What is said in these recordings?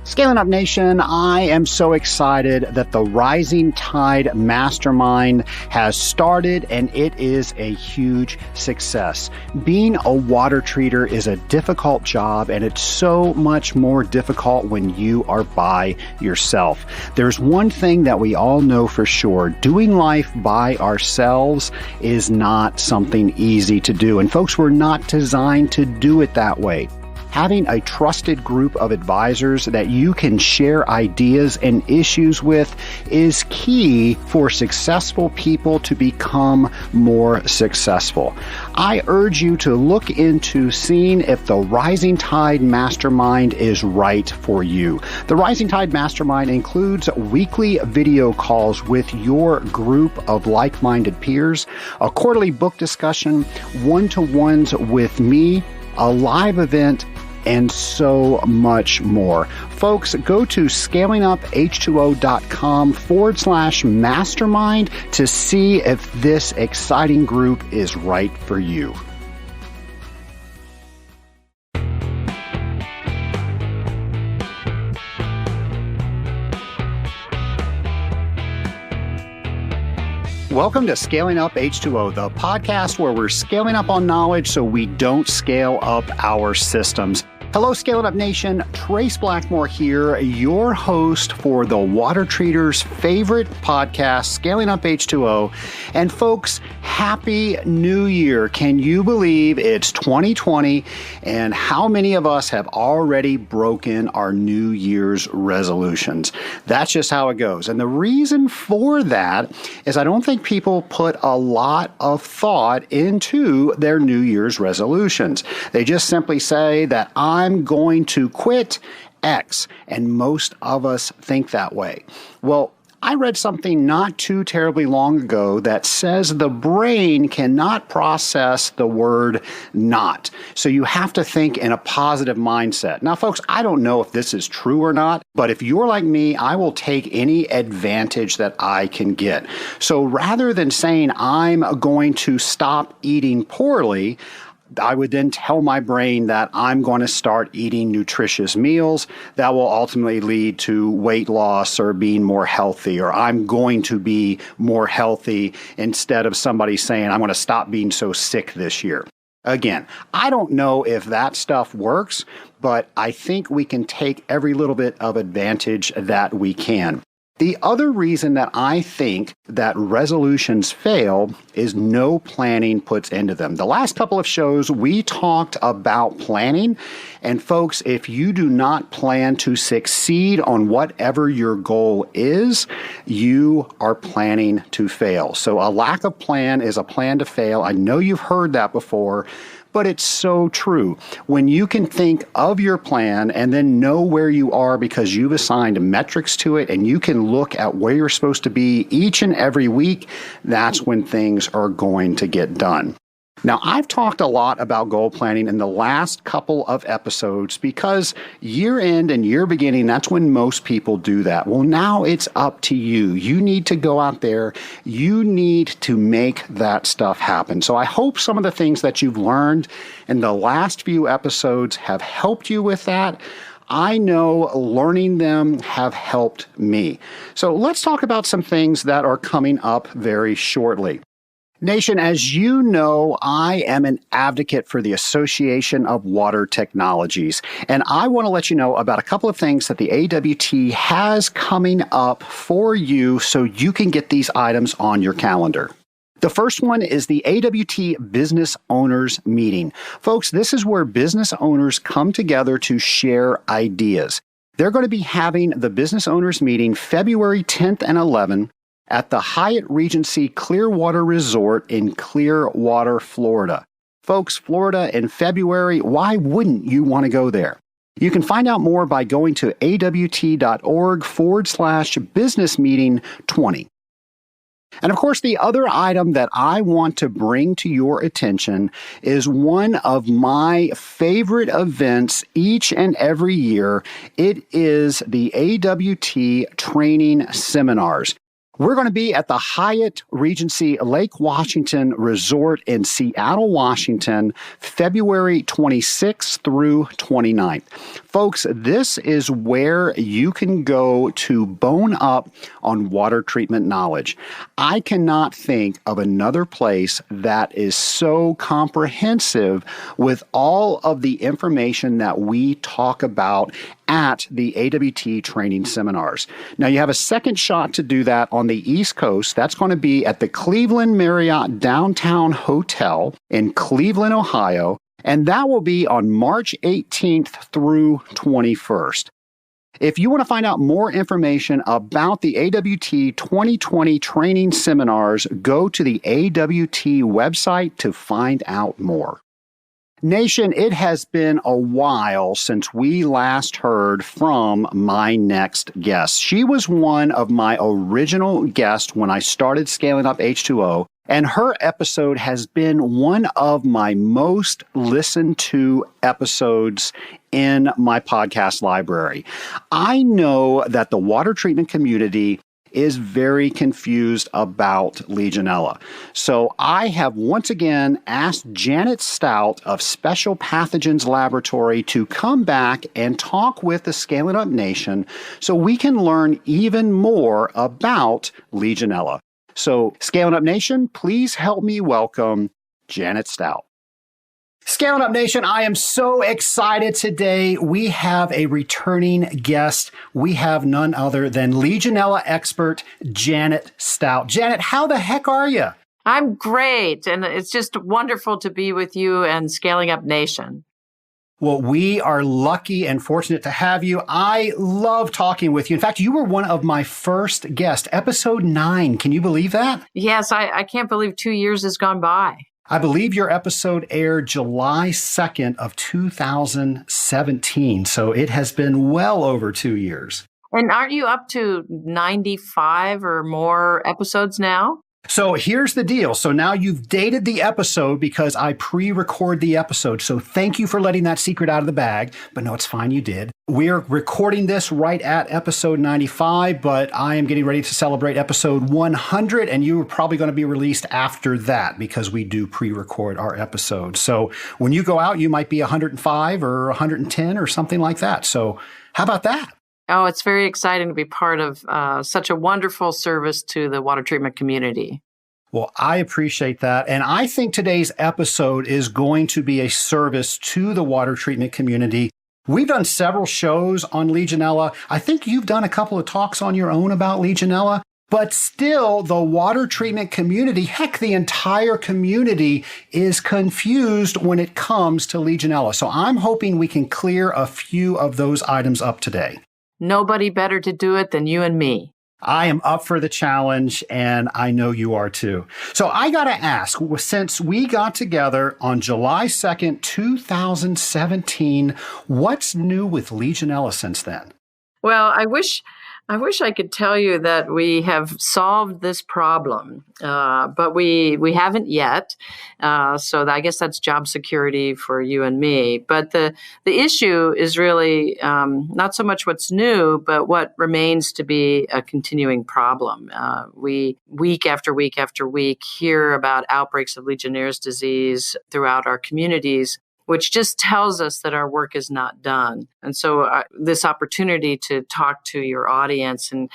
Scaling Up Nation, I am so excited that the Rising Tide Mastermind has started and it is a huge success. Being a water treater is a difficult job and it's so much more difficult when you are by yourself. There's one thing that we all know for sure. Doing life by ourselves is not something easy to do. And folks, we're not designed to do it that way. Having a trusted group of advisors that you can share ideas and issues with is key for successful people to become more successful. I urge you to look into seeing if the Rising Tide Mastermind is right for you. The Rising Tide Mastermind includes weekly video calls with your group of like-minded peers, a quarterly book discussion, one-to-ones with me, a live event, and so much more. Folks, go to scalinguph2o.com/mastermind to see if this exciting group is right for you. Welcome to Scaling Up H2O, the podcast where we're scaling up on knowledge so we don't scale up our systems. Hello, Scaling Up Nation. Trace Blackmore here, your host for the water treater's favorite podcast, Scaling Up H2O. And folks, Happy New Year. Can you believe it's 2020 and how many of us have already broken our New Year's resolutions? That's just how it goes. And the reason for that is I don't think people put a lot of thought into their New Year's resolutions. They just simply say that I'm going to quit X, and most of us think that way. Well, I read something not too terribly long ago that says the brain cannot process the word not. So you have to think in a positive mindset. Now, folks, I don't know if this is true or not, but if you're like me, I will take any advantage that I can get. So rather than saying I'm going to stop eating poorly, I would then tell my brain that I'm going to start eating nutritious meals that will ultimately lead to weight loss or being more healthy, or I'm going to be more healthy, instead of somebody saying I'm going to stop being so sick this year. Again, I don't know if that stuff works, but I think we can take every little bit of advantage that we can. The other reason that I think that resolutions fail is no planning puts into them. The last couple of shows, we talked about planning. And folks, if you do not plan to succeed on whatever your goal is, you are planning to fail. So a lack of plan is a plan to fail. I know you've heard that before, but it's so true. When you can think of your plan and then know where you are because you've assigned metrics to it and you can look at where you're supposed to be each and every week, that's when things are going to get done. Now, I've talked a lot about goal planning in the last couple of episodes because year end and year beginning, that's when most people do that. Well, now it's up to you. You need to go out there. You need to make that stuff happen. So I hope some of the things that you've learned in the last few episodes have helped you with that. I know learning them have helped me. So let's talk about some things that are coming up very shortly. Nation, as you know, I am an advocate for the Association of Water Technologies, and I want to let you know about a couple of things that the AWT has coming up for you so you can get these items on your calendar. The first one is the AWT Business Owners Meeting. Folks, this is where business owners come together to share ideas. They're going to be having the Business Owners Meeting February 10th and 11th at the Hyatt Regency Clearwater Resort in Clearwater, Florida. Folks, Florida in February, why wouldn't you want to go there? You can find out more by going to awt.org/businessmeeting20. And of course, the other item that I want to bring to your attention is one of my favorite events each and every year. It is the AWT training seminars. We're going to be at the Hyatt Regency Lake Washington Resort in Seattle, Washington, February 26th through 29th. Folks, this is where you can go to bone up on water treatment knowledge. I cannot think of another place that is so comprehensive with all of the information that we talk about at the AWT training seminars. Now, you have a second shot to do that on the East Coast. That's going to be at the Cleveland Marriott Downtown Hotel in Cleveland, Ohio, and that will be on March 18th through 21st. If you want to find out more information about the AWT 2020 training seminars, go to the AWT website to find out more. Nation, it has been a while since we last heard from my next guest. She was one of my original guests when I started scaling up H2O, and her episode has been one of my most listened to episodes in my podcast library. I know that the water treatment community is very confused about Legionella. So I have once again asked Janet Stout of Special Pathogens Laboratory to come back and talk with the Scaling Up Nation so we can learn even more about Legionella. So Scaling Up Nation, please help me welcome Janet Stout. Scaling Up Nation, I am so excited today. We have a returning guest. We have none other than Legionella expert Janet Stout. Janet, how the heck are you? I'm great, and it's just wonderful to be with you and Scaling Up Nation. Well, we are lucky and fortunate to have you. I love talking with you. In fact, you were one of my first guests, episode 9. Can you believe that? Yes, I can't believe 2 years has gone by. I believe your episode aired July 2nd of 2017, so it has been well over 2 years. And aren't you up to 95 or more episodes now? So here's the deal. So now you've dated the episode because I pre-record the episode. So thank you for letting that secret out of the bag. But no, it's fine. You did. We're recording this right at episode 95, but I am getting ready to celebrate episode 100. And you are probably going to be released after that because we do pre-record our episodes. So when you go out, you might be 105 or 110 or something like that. So how about that? Oh, it's very exciting to be part of such a wonderful service to the water treatment community. Well, I appreciate that. And I think today's episode is going to be a service to the water treatment community. We've done several shows on Legionella. I think you've done a couple of talks on your own about Legionella. But still, the water treatment community, heck, the entire community is confused when it comes to Legionella. So I'm hoping we can clear a few of those items up today. Nobody better to do it than you and me. I am up for the challenge, and I know you are too. So I got to ask, since we got together on July 2nd, 2017, what's new with Legionella since then? Well, I wish I could tell you that we have solved this problem, but we haven't yet. So I guess that's job security for you and me. But the issue is really not so much what's new, but what remains to be a continuing problem. We, week after week after week, hear about outbreaks of Legionnaires disease throughout our communities, which just tells us that our work is not done. And so this opportunity to talk to your audience and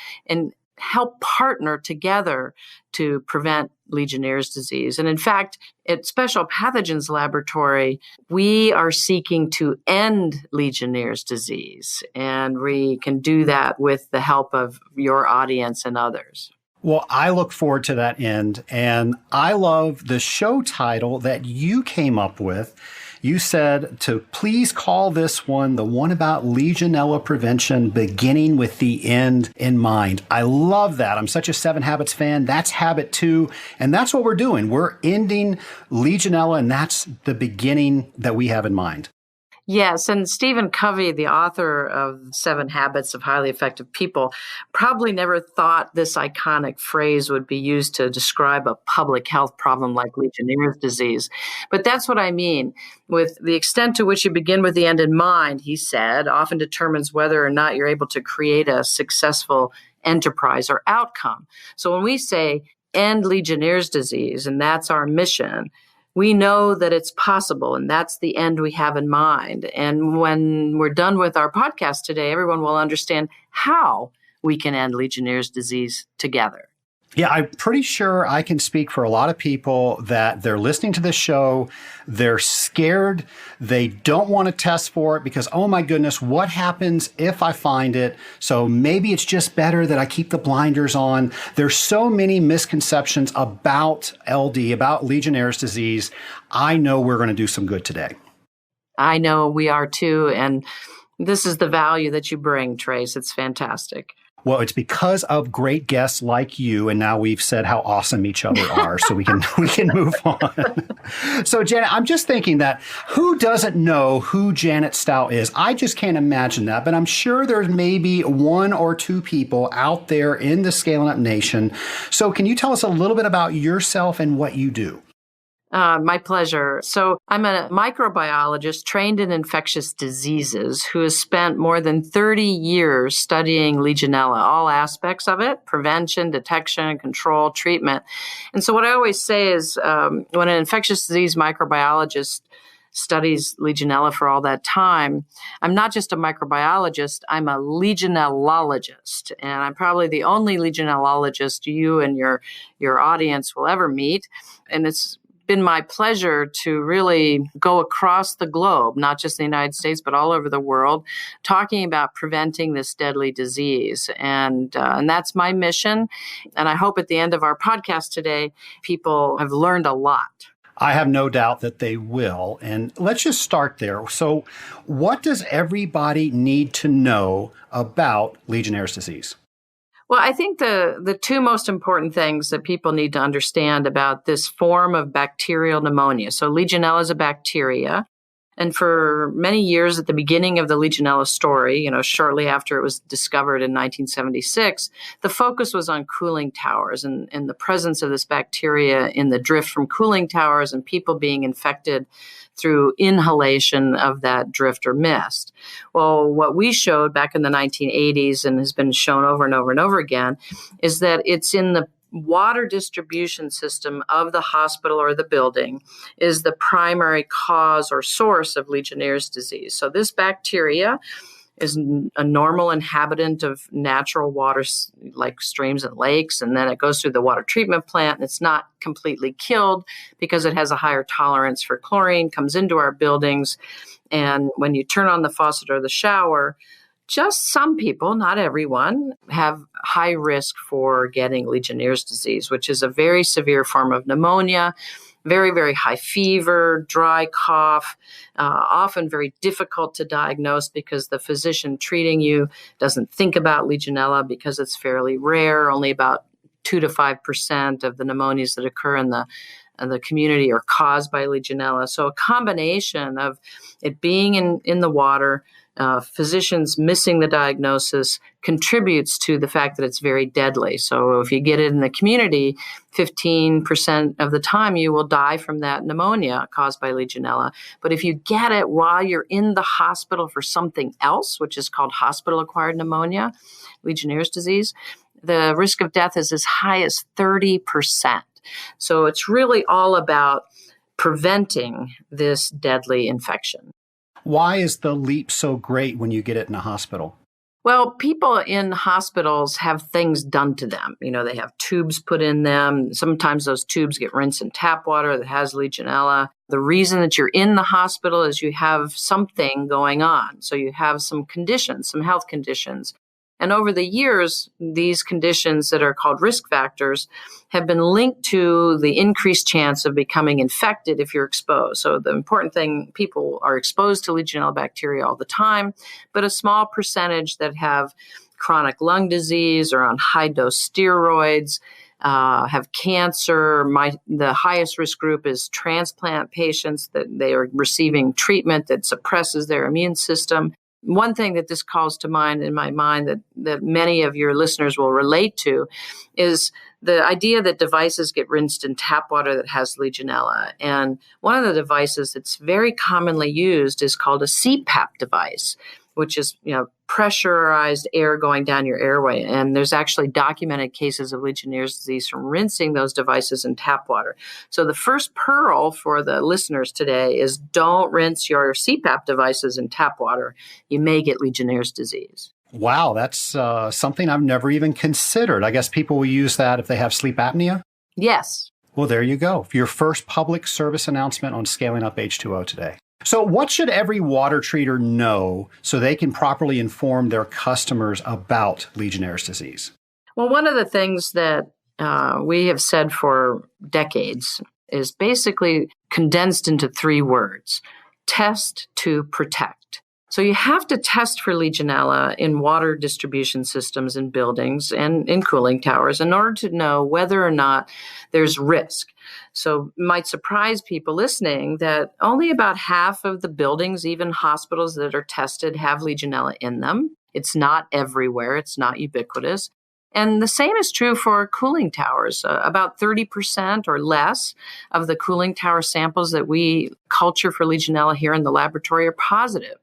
help partner together to prevent Legionnaires disease. And in fact, at Special Pathogens Laboratory, we are seeking to end Legionnaires disease. And we can do that with the help of your audience and others. Well, I look forward to that end. And I love the show title that you came up with. You said to please call this one the one about Legionella prevention, beginning with the end in mind. I love that. I'm such a 7 Habits fan. That's habit 2. And that's what we're doing. We're ending Legionella, and that's the beginning that we have in mind. Yes, and Stephen Covey, the author of 7 Habits of Highly Effective People, probably never thought this iconic phrase would be used to describe a public health problem like Legionnaires disease. But that's what I mean. With the extent to which you begin with the end in mind, he said, often determines whether or not you're able to create a successful enterprise or outcome. So when we say end Legionnaire's disease, and that's our mission, we know that it's possible, and that's the end we have in mind. And when we're done with our podcast today, everyone will understand how we can end Legionnaire's disease together. Yeah, I'm pretty sure I can speak for a lot of people that they're listening to this show. They're scared. They don't want to test for it because, oh my goodness, what happens if I find it? So maybe it's just better that I keep the blinders on. There's so many misconceptions about LD, about Legionnaire's disease. I know we're going to do some good today. I know we are too. And this is the value that you bring, Trace. It's fantastic. Well, it's because of great guests like you, and now we've said how awesome each other are, so we can move on. So, Janet, I'm just thinking that who doesn't know who Janet Stout is? I just can't imagine that, but I'm sure there's maybe one or two people out there in the Scaling Up Nation. So can you tell us a little bit about yourself and what you do? My pleasure. So I'm a microbiologist trained in infectious diseases who has spent more than 30 years studying Legionella, all aspects of it, prevention, detection, control, treatment. And so what I always say is when an infectious disease microbiologist studies Legionella for all that time, I'm not just a microbiologist, I'm a legionellologist. And I'm probably the only legionellologist you and your audience will ever meet. And it's been my pleasure to really go across the globe, not just the United States, but all over the world, talking about preventing this deadly disease. And that's my mission. And I hope at the end of our podcast today, people have learned a lot. I have no doubt that they will. And let's just start there. So what does everybody need to know about Legionnaire's disease? Well, I think the two most important things that people need to understand about this form of bacterial pneumonia. So Legionella is a bacteria. And for many years at the beginning of the Legionella story, shortly after it was discovered in 1976, the focus was on cooling towers and the presence of this bacteria in the drift from cooling towers and people being infected through inhalation of that drift or mist. Well, what we showed back in the 1980s and has been shown over and over and over again is that it's in the water distribution system of the hospital or the building is the primary cause or source of Legionnaire's disease. So this bacteria is a normal inhabitant of natural water like streams and lakes, and then it goes through the water treatment plant, and it's not completely killed because it has a higher tolerance for chlorine, comes into our buildings, and when you turn on the faucet or the shower, just some people, not everyone, have high risk for getting Legionnaire's disease, which is a very severe form of pneumonia, very, very high fever, dry cough, often very difficult to diagnose because the physician treating you doesn't think about Legionella because it's fairly rare. Only about 2 to 5% of the pneumonias that occur in the community are caused by Legionella. So a combination of it being in the water, physicians missing the diagnosis contributes to the fact that it's very deadly. So if you get it in the community, 15% of the time you will die from that pneumonia caused by Legionella. But if you get it while you're in the hospital for something else, which is called hospital-acquired pneumonia, Legionnaire's disease, the risk of death is as high as 30%. So it's really all about preventing this deadly infection. Why is the leap so great when you get it in a hospital? Well, people in hospitals have things done to them. They have tubes put in them. Sometimes those tubes get rinsed in tap water that has Legionella. The reason that you're in the hospital is you have something going on. So you have some conditions, some health conditions. And over the years, these conditions that are called risk factors have been linked to the increased chance of becoming infected if you're exposed. So the important thing, people are exposed to Legionella bacteria all the time, but a small percentage that have chronic lung disease or on high-dose steroids, have cancer. The highest risk group is transplant patients, that they are receiving treatment that suppresses their immune system. One thing that this calls to mind in my mind that many of your listeners will relate to is the idea that devices get rinsed in tap water that has Legionella. And one of the devices that's very commonly used is called a CPAP device, which is, pressurized air going down your airway. And there's actually documented cases of Legionnaire's disease from rinsing those devices in tap water. So the first pearl for the listeners today is don't rinse your CPAP devices in tap water. You may get Legionnaire's disease. Wow, that's something I've never even considered. I guess people will use that if they have sleep apnea? Yes. Well, there you go. Your first public service announcement on scaling up H2O today. So what should every water treater know so they can properly inform their customers about Legionnaire's disease? Well, one of the things that we have said for decades is basically condensed into 3 words: test to protect. So you have to test for Legionella in water distribution systems in buildings and in cooling towers in order to know whether or not there's risk. So it might surprise people listening that only about half of the buildings, even hospitals that are tested, have Legionella in them. It's not everywhere. It's not ubiquitous. And the same is true for cooling towers. About 30% or less of the cooling tower samples that we culture for Legionella here in the laboratory are positive.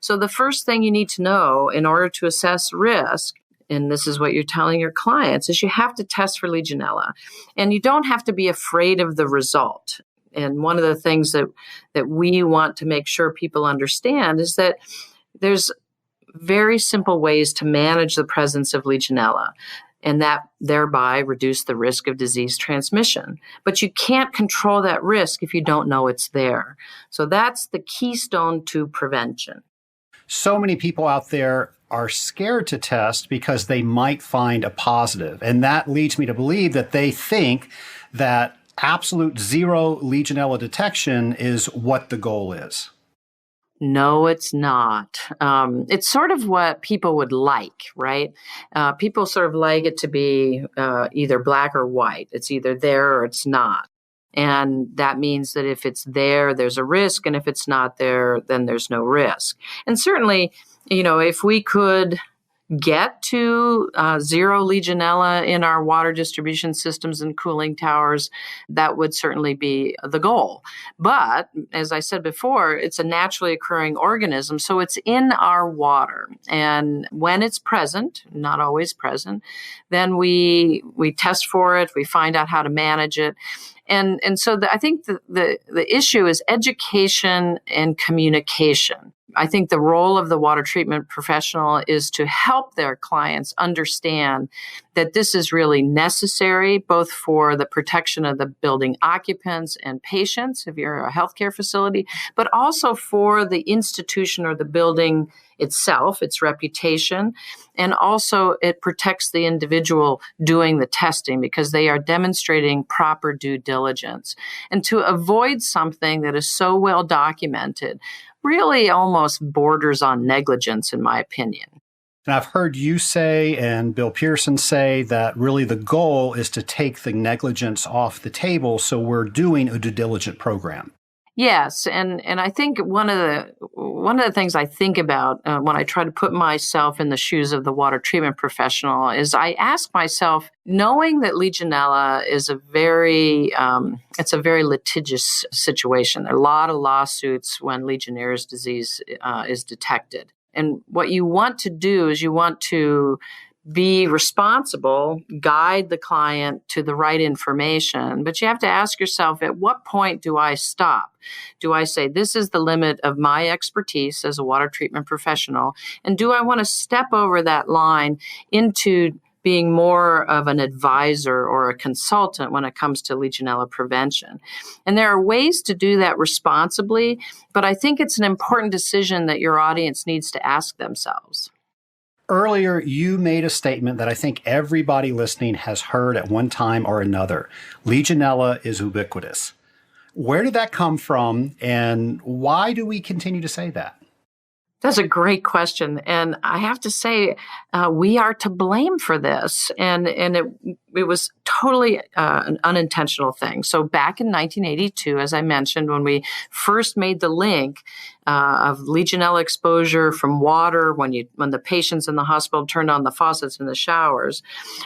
So the first thing you need to know in order to assess risk, and this is what you're telling your clients, is you have to test for Legionella. And you don't have to be afraid of the result. And one of the things that we want to make sure people understand is that there's very simple ways to manage the presence of Legionella, and that thereby reduce the risk of disease transmission. But you can't control that risk if you don't know it's there. So that's the keystone to prevention. So many people out there are scared to test because they might find a positive. And that leads me to believe that they think that absolute zero Legionella detection is what the goal is. No, it's not. It's sort of what people would like, right? People sort of like it to be either black or white. It's either there or it's not. And that means that if it's there, there's a risk. And if it's not there, then there's no risk. And certainly, if we could get to zero Legionella in our water distribution systems and cooling towers, that would certainly be the goal. But as I said before, it's a naturally occurring organism, so it's in our water. And when it's present, not always present, then we test for it, we find out how to manage it. And so I think the issue is education and communication. I think the role of the water treatment professional is to help their clients understand that this is really necessary, both for the protection of the building occupants and patients, if you're a healthcare facility, but also for the institution or the building itself, its reputation, and also it protects the individual doing the testing because they are demonstrating proper due diligence. And to avoid something that is so well documented really almost borders on negligence, in my opinion. And I've heard you say and Bill Pearson say that really the goal is to take the negligence off the table, so we're doing a due diligence program. Yes, and I think one of the things I think about when I try to put myself in the shoes of the water treatment professional is I ask myself, knowing that Legionella is a very litigious situation. There are a lot of lawsuits when Legionnaire's disease is detected, and what you want to do is you want to be responsible, guide the client to the right information, but you have to ask yourself, at what point do I stop? Do I say, this is the limit of my expertise as a water treatment professional, and do I want to step over that line into being more of an advisor or a consultant when it comes to Legionella prevention? And there are ways to do that responsibly, but I think it's an important decision that your audience needs to ask themselves. Earlier, you made a statement that I think everybody listening has heard at one time or another. Legionella is ubiquitous. Where did that come from, and why do we continue to say that? That's a great question. And I have to say, we are to blame for this. And it it was totally an unintentional thing. So back in 1982, as I mentioned, when we first made the link of Legionella exposure from water when the patients in the hospital turned on the faucets in the showers,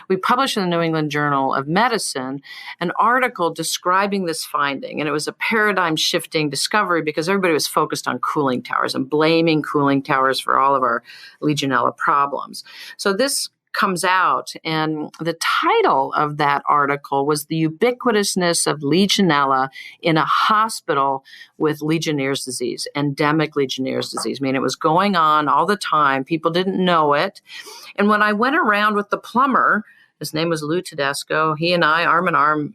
we published in the New England Journal of Medicine an article describing this finding. And it was a paradigm-shifting discovery because everybody was focused on cooling towers and blaming cooling towers for all of our Legionella problems. So this comes out, and the title of that article was The Ubiquitousness of Legionella in a Hospital with Legionnaires' Disease, Endemic Legionnaires' Disease. I mean, it was going on all the time. People didn't know it. And when I went around with the plumber, his name was Lou Tedesco, he and I, arm in arm,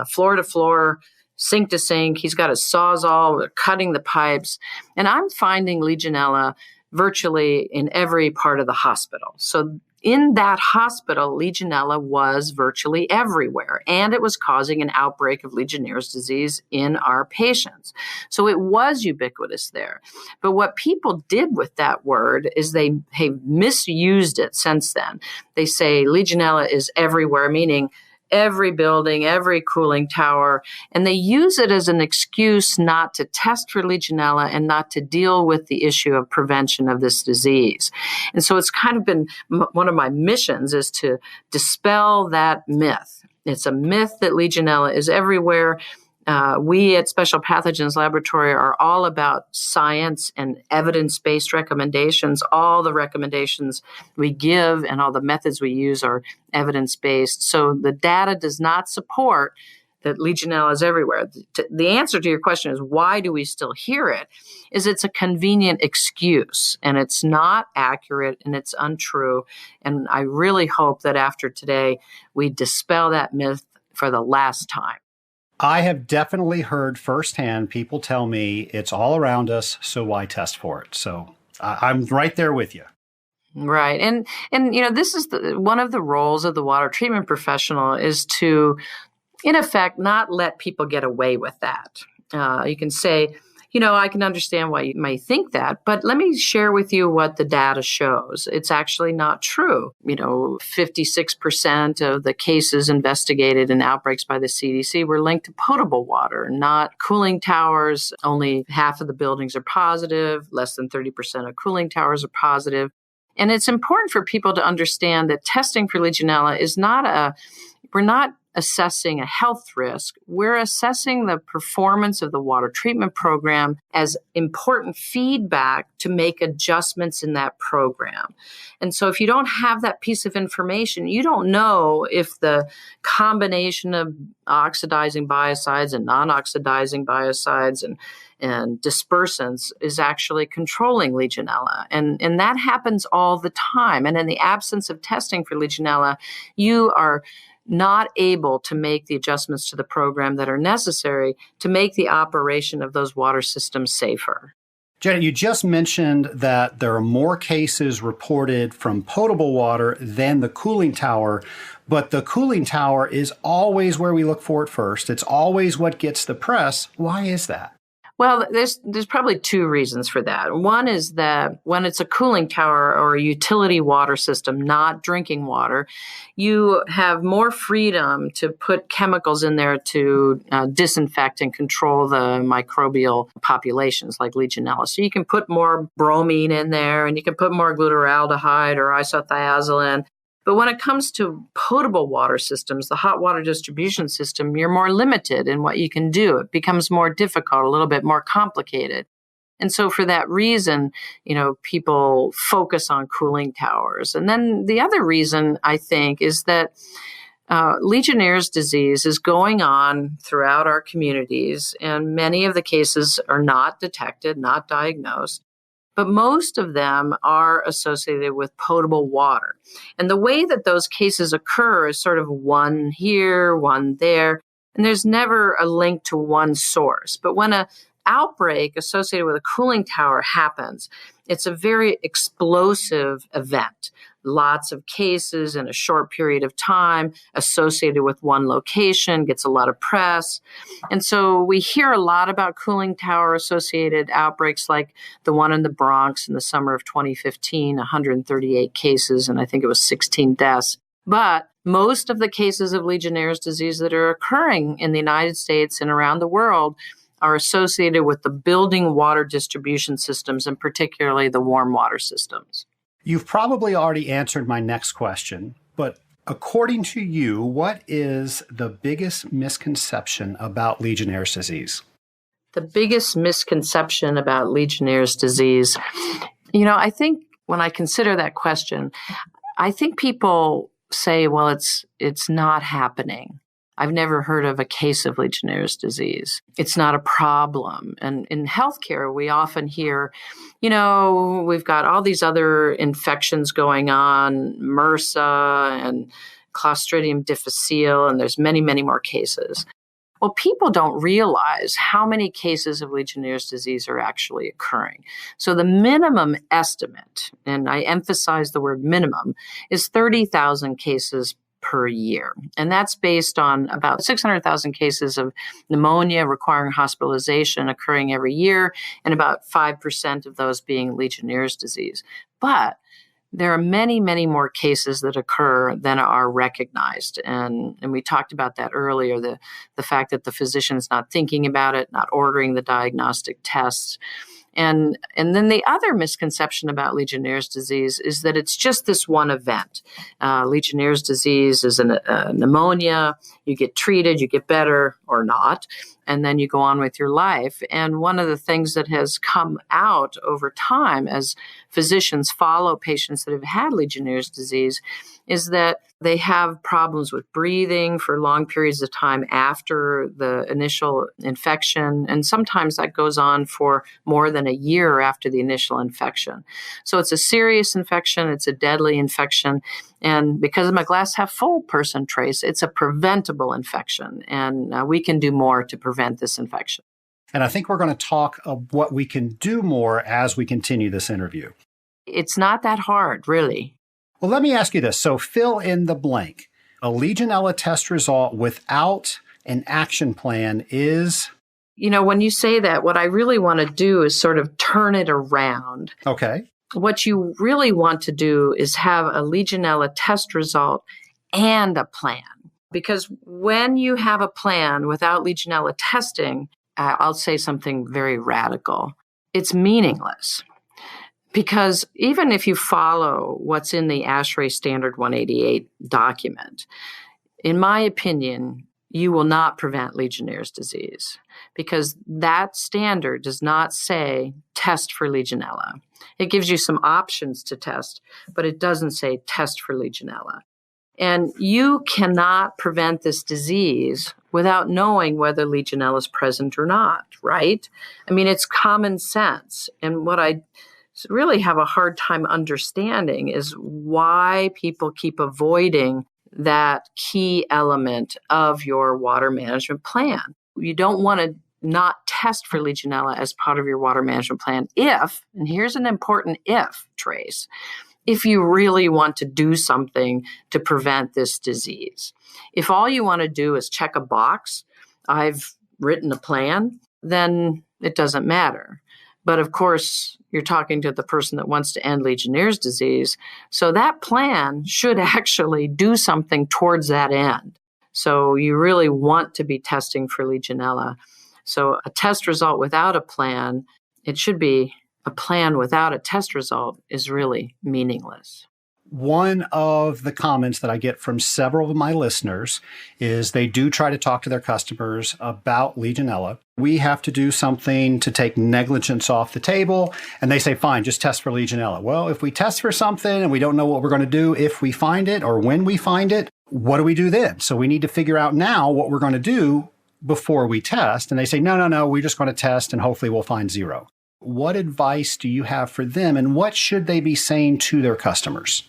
floor to floor, sink to sink. He's got a Sawzall, we're cutting the pipes, and I'm finding Legionella virtually in every part of the hospital. So in that hospital, Legionella was virtually everywhere, and it was causing an outbreak of Legionnaires' disease in our patients. So it was ubiquitous there. But what people did with that word is they have misused it since then. They say Legionella is everywhere, meaning every building, every cooling tower, and they use it as an excuse not to test for Legionella and not to deal with the issue of prevention of this disease. And so it's kind of been one of my missions is to dispel that myth. It's a myth that Legionella is everywhere. We at Special Pathogens Laboratory are all about science and evidence-based recommendations. All the recommendations we give and all the methods we use are evidence-based. So the data does not support that Legionella is everywhere. The answer to your question is why do we still hear it? Is it's a convenient excuse, and it's not accurate and it's untrue. And I really hope that after today we dispel that myth for the last time. I have definitely heard firsthand people tell me it's all around us, so why test for it? So I'm right there with you. Right. And this is one of the roles of the water treatment professional is to, in effect, not let people get away with that. You can say, I can understand why you may think that, but let me share with you what the data shows. It's actually not true. 56% of the cases investigated in outbreaks by the CDC were linked to potable water, not cooling towers. Only half of the buildings are positive. Less than 30% of cooling towers are positive. And it's important for people to understand that testing for Legionella is we're not assessing a health risk. We're assessing the performance of the water treatment program as important feedback to make adjustments in that program. And so if you don't have that piece of information, you don't know if the combination of oxidizing biocides and non-oxidizing biocides and dispersants is actually controlling Legionella. And that happens all the time. And in the absence of testing for Legionella, you are not able to make the adjustments to the program that are necessary to make the operation of those water systems safer. Janet, you just mentioned that there are more cases reported from potable water than the cooling tower, but the cooling tower is always where we look for it first. It's always what gets the press. Why is that? Well, there's probably two reasons for that. One is that when it's a cooling tower or a utility water system, not drinking water, you have more freedom to put chemicals in there to disinfect and control the microbial populations like Legionella. So you can put more bromine in there and you can put more glutaraldehyde or isothiazoline. But when it comes to potable water systems, the hot water distribution system, you're more limited in what you can do. It becomes more difficult, a little bit more complicated. And so for that reason, people focus on cooling towers. And then the other reason, I think, is that Legionnaire's disease is going on throughout our communities, and many of the cases are not detected, not diagnosed. But most of them are associated with potable water. And the way that those cases occur is sort of one here, one there, and there's never a link to one source. But when an outbreak associated with a cooling tower happens, it's a very explosive event. Lots of cases in a short period of time associated with one location, gets a lot of press. And so we hear a lot about cooling tower associated outbreaks like the one in the Bronx in the summer of 2015, 138 cases, and I think it was 16 deaths. But Most of the cases of Legionnaire's disease that are occurring in the United States and around the world are associated with the building water distribution systems, and particularly the warm water systems. You've probably already answered my next question, but according to you, what is the biggest misconception about Legionnaire's disease? The biggest misconception about Legionnaire's disease, I think when I consider that question, I think people say, well, it's not happening. I've never heard of a case of Legionnaire's disease. It's not a problem. And in healthcare, we often hear, we've got all these other infections going on, MRSA and Clostridium difficile, and there's many, many more cases. Well, people don't realize how many cases of Legionnaire's disease are actually occurring. So the minimum estimate, and I emphasize the word minimum, is 30,000 cases per year. And that's based on about 600,000 cases of pneumonia requiring hospitalization occurring every year, and about 5% of those being Legionnaire's disease. But there are many, many more cases that occur than are recognized. And we talked about that earlier, the fact that the physician's not thinking about it, not ordering the diagnostic tests. And then the other misconception about Legionnaire's disease is that it's just this one event. Legionnaire's disease is a pneumonia. You get treated, you get better or not, and then you go on with your life. And one of the things that has come out over time as physicians follow patients that have had Legionnaire's disease is that they have problems with breathing for long periods of time after the initial infection. And sometimes that goes on for more than a year after the initial infection. So it's a serious infection. It's a deadly infection. And because I'm a glass half full person, Trace, it's a preventable infection. And we can do more to prevent this infection. And I think we're going to talk of what we can do more as we continue this interview. It's not that hard, really. Well, let me ask you this. So fill in the blank. A Legionella test result without an action plan is? When you say that, what I really want to do is sort of turn it around. Okay. What you really want to do is have a Legionella test result and a plan. Because when you have a plan without Legionella testing, I'll say something very radical. It's meaningless. Because even if you follow what's in the ASHRAE Standard 188 document, in my opinion, you will not prevent Legionnaire's disease because that standard does not say test for Legionella. It gives you some options to test, but it doesn't say test for Legionella. And you cannot prevent this disease without knowing whether Legionella is present or not, right? I mean, it's common sense. And what I really have a hard time understanding is why people keep avoiding that key element of your water management plan. You don't want to not test for Legionella as part of your water management plan if, and here's an important if, Trace, if you really want to do something to prevent this disease. If all you want to do is check a box, I've written a plan, then it doesn't matter. But of course, you're talking to the person that wants to end Legionnaire's disease. So that plan should actually do something towards that end. So you really want to be testing for Legionella. So a test result without a plan, it should be a plan without a test result is really meaningless. One of the comments that I get from several of my listeners is they do try to talk to their customers about Legionella. We have to do something to take negligence off the table. And they say, fine, just test for Legionella. Well, if we test for something and we don't know what we're going to do if we find it or when we find it, what do we do then? So we need to figure out now what we're going to do before we test. And they say, no, we're just going to test and hopefully we'll find zero. What advice do you have for them and what should they be saying to their customers?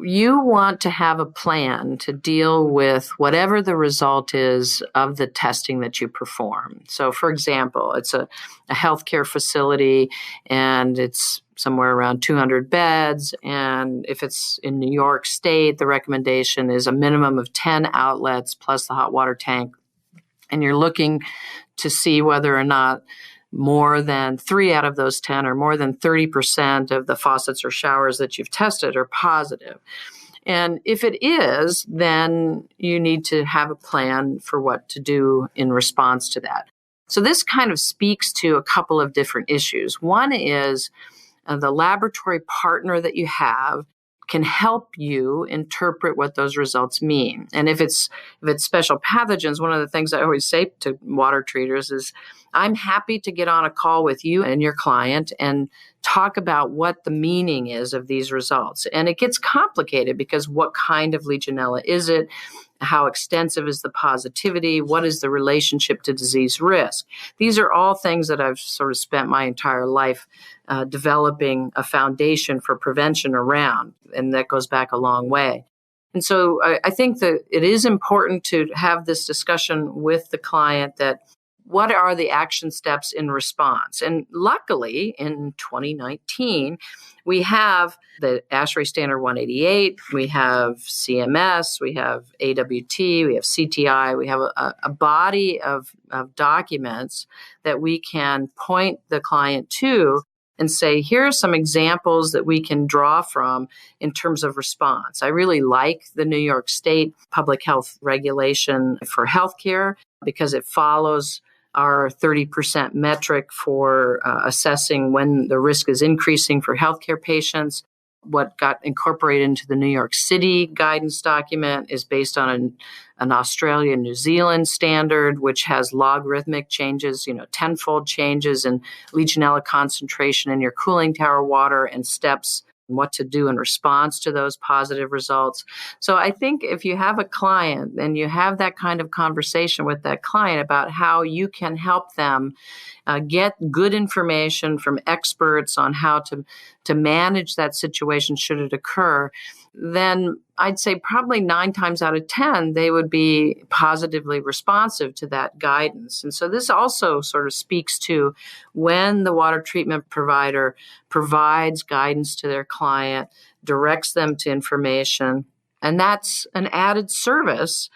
You want to have a plan to deal with whatever the result is of the testing that you perform. So, for example, it's a healthcare facility and it's somewhere around 200 beds. And if it's in New York State, the recommendation is a minimum of 10 outlets plus the hot water tank. And you're looking to see whether or not more than 3 out of those 10 or more than 30% of the faucets or showers that you've tested are positive. And if it is, then you need to have a plan for what to do in response to that. So this kind of speaks to a couple of different issues. One is the laboratory partner that you have can help you interpret what those results mean. And if it's special pathogens, one of the things I always say to water treaters is, I'm happy to get on a call with you and your client and talk about what the meaning is of these results. And it gets complicated because what kind of Legionella is it? How extensive is the positivity? What is the relationship to disease risk? These are all things that I've sort of spent my entire life developing a foundation for prevention around, and that goes back a long way. And so I think that it is important to have this discussion with the client that what are the action steps in response? And luckily, in 2019, we have the ASHRAE Standard 188, we have CMS, we have AWT, we have CTI, we have a body of documents that we can point the client to and say, here are some examples that we can draw from in terms of response. I really like the New York State public health regulation for healthcare because it follows our 30% metric for assessing when the risk is increasing for healthcare patients. What got incorporated into the New York City guidance document is based on an Australia, New Zealand standard, which has logarithmic changes, tenfold changes in Legionella concentration in your cooling tower water and steps what to do in response to those positive results. So I think if you have a client and you have that kind of conversation with that client about how you can help them get good information from experts on how to manage that situation should it occur, then I'd say probably 9 times out of 10, they would be positively responsive to that guidance. And so this also sort of speaks to when the water treatment provider provides guidance to their client, directs them to information, and that's an added service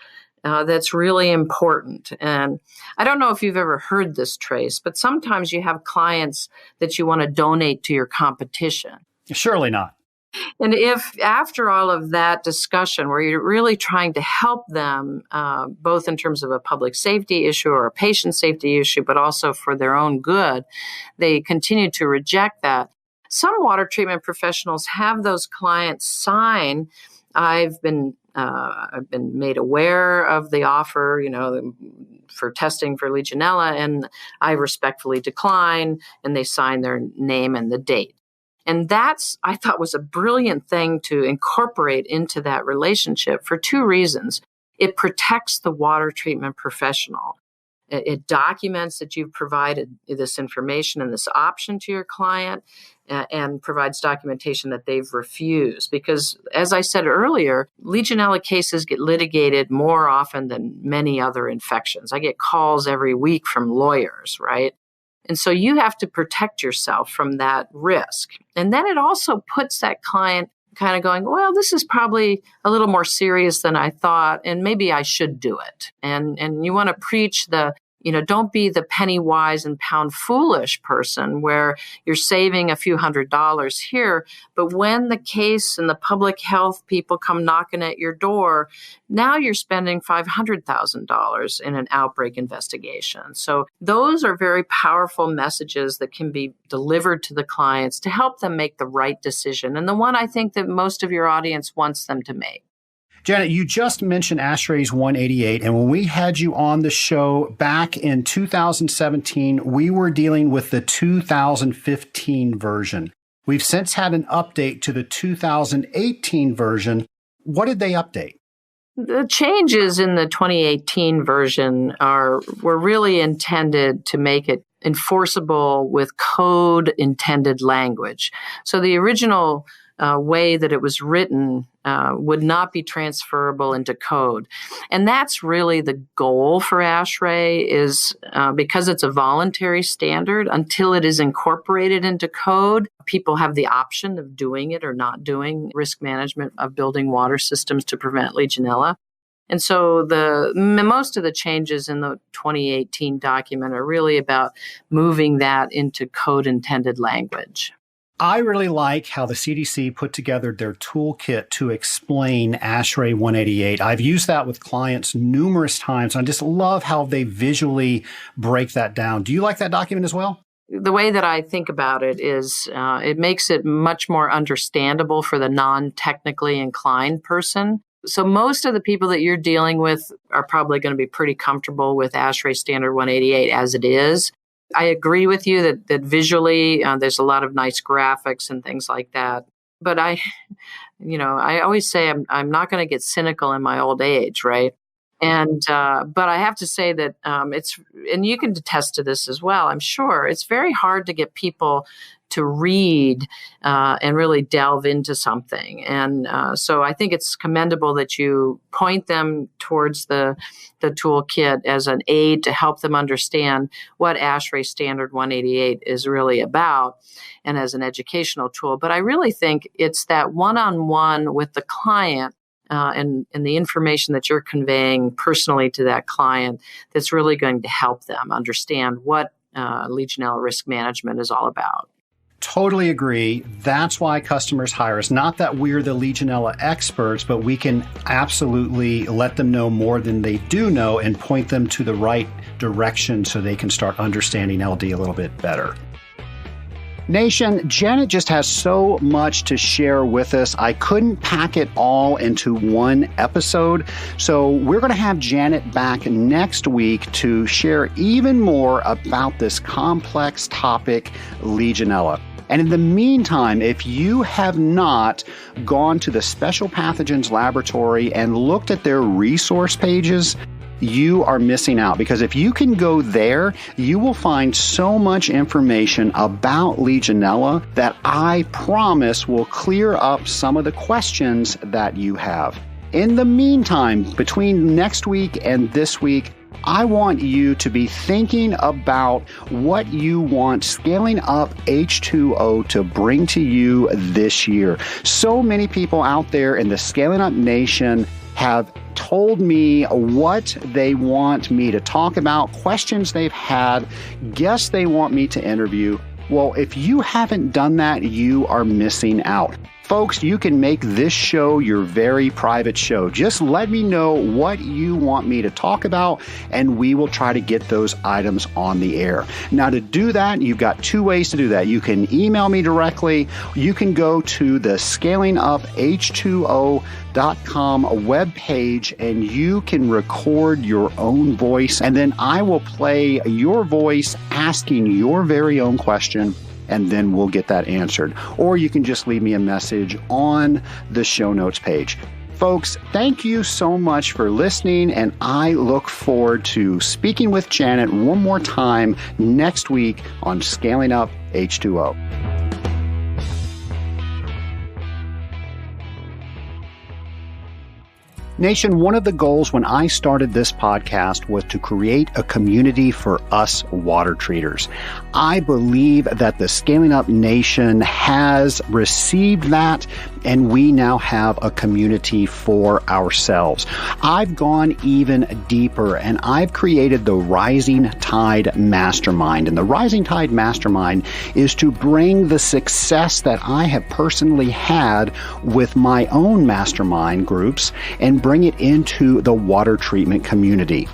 that's really important. And I don't know if you've ever heard this, Trace, but sometimes you have clients that you want to donate to your competition. Surely not. And if after all of that discussion where you're really trying to help them, both in terms of a public safety issue or a patient safety issue, but also for their own good, they continue to reject that, some water treatment professionals have those clients sign, I've been made aware of the offer, for testing for Legionella, and I respectfully decline, and they sign their name and the date. And that's, I thought, was a brilliant thing to incorporate into that relationship for 2 reasons. It protects the water treatment professional. It documents that you've provided this information and this option to your client, and provides documentation that they've refused. Because, as I said earlier, Legionella cases get litigated more often than many other infections. I get calls every week from lawyers, right? And so you have to protect yourself from that risk. And then it also puts that client kind of going, well, this is probably a little more serious than I thought, and maybe I should do it. And you want to preach don't be the penny wise and pound foolish person where you're saving a few $100s here. But when the case and the public health people come knocking at your door, now you're spending $500,000 in an outbreak investigation. So those are very powerful messages that can be delivered to the clients to help them make the right decision. And the one I think that most of your audience wants them to make. Janet, you just mentioned ASHRAE's 188, and when we had you on the show back in 2017, we were dealing with the 2015 version. We've since had an update to the 2018 version. What did they update? The changes in the 2018 version were really intended to make it enforceable with code-intended language. So the original way that it was written would not be transferable into code. And that's really the goal for ASHRAE is because it's a voluntary standard, until it is incorporated into code, people have the option of doing it or not doing risk management of building water systems to prevent Legionella. And so most of the changes in the 2018 document are really about moving that into code-intended language. I really like how the CDC put together their toolkit to explain ASHRAE 188. I've used that with clients numerous times. I just love how they visually break that down. Do you like that document as well? The way that I think about it is it makes it much more understandable for the non-technically inclined person. So most of the people that you're dealing with are probably going to be pretty comfortable with ASHRAE Standard 188 as it is. I agree with you that visually there's a lot of nice graphics and things like that. But I always say I'm not going to get cynical in my old age, right? And but I have to say that and you can attest to this as well, I'm sure, it's very hard to get people to read and really delve into something. And so I think it's commendable that you point them towards the toolkit as an aid to help them understand what ASHRAE Standard 188 is really about and as an educational tool. But I really think it's that one-on-one with the client and the information that you're conveying personally to that client that's really going to help them understand what Legionella risk management is all about. Totally agree. That's why customers hire us. Not that we're the Legionella experts, but we can absolutely let them know more than they do know and point them to the right direction so they can start understanding LD a little bit better. Nation, Janet just has so much to share with us. I couldn't pack it all into one episode. So we're going to have Janet back next week to share even more about this complex topic, Legionella. And in the meantime, if you have not gone to the Special Pathogens Laboratory and looked at their resource pages, you are missing out, because if you can go there, you will find so much information about Legionella that I promise will clear up some of the questions that you have. In the meantime, between next week and this week, I want you to be thinking about what you want Scaling Up H2O to bring to you this year. So many people out there in the Scaling Up Nation have told me what they want me to talk about, questions they've had, guests they want me to interview. Well, if you haven't done that, you are missing out. Folks, you can make this show your very private show. Just let me know what you want me to talk about, and we will try to get those items on the air. Now, to do that, you've got two ways to do that. You can email me directly. You can go to the scalinguph2o.com webpage, and you can record your own voice, and then I will play your voice asking your very own question, and then we'll get that answered. Or you can just leave me a message on the show notes page. Folks, thank you so much for listening, and I look forward to speaking with Janet one more time next week on Scaling Up H2O. Nation, one of the goals when I started this podcast was to create a community for us water treaters. I believe that the Scaling Up Nation has received that, and we now have a community for ourselves. I've gone even deeper, and I've created the Rising Tide Mastermind. And the Rising Tide Mastermind is to bring the success that I have personally had with my own mastermind groups and bring it into the water treatment community.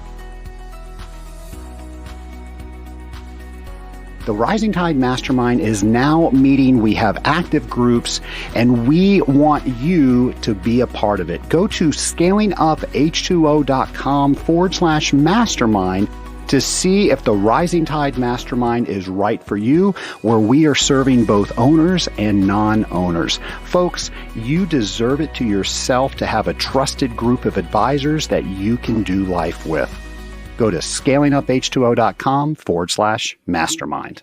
The Rising Tide Mastermind is now meeting. We have active groups, and we want you to be a part of it. Go to scalinguph2o.com/mastermind to see if the Rising Tide Mastermind is right for you, where we are serving both owners and non-owners. Folks, you deserve it to yourself to have a trusted group of advisors that you can do life with. Go to scalinguph2o.com/mastermind.